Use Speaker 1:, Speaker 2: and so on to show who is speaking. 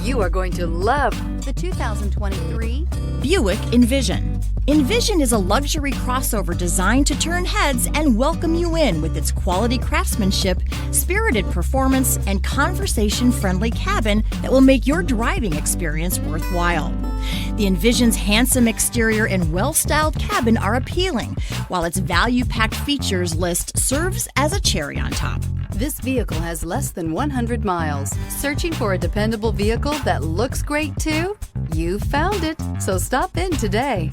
Speaker 1: You are going to love the 2023
Speaker 2: Buick Envision. Envision is a luxury crossover designed to turn heads and welcome you in with its quality craftsmanship, spirited performance, and conversation-friendly cabin that will make your driving experience worthwhile. The Envision's handsome exterior and well-styled cabin are appealing, while its value-packed features list serves as a cherry on top.
Speaker 1: This vehicle has less than 100 miles. Searching for a dependable vehicle that looks great too? You found it, so stop in today.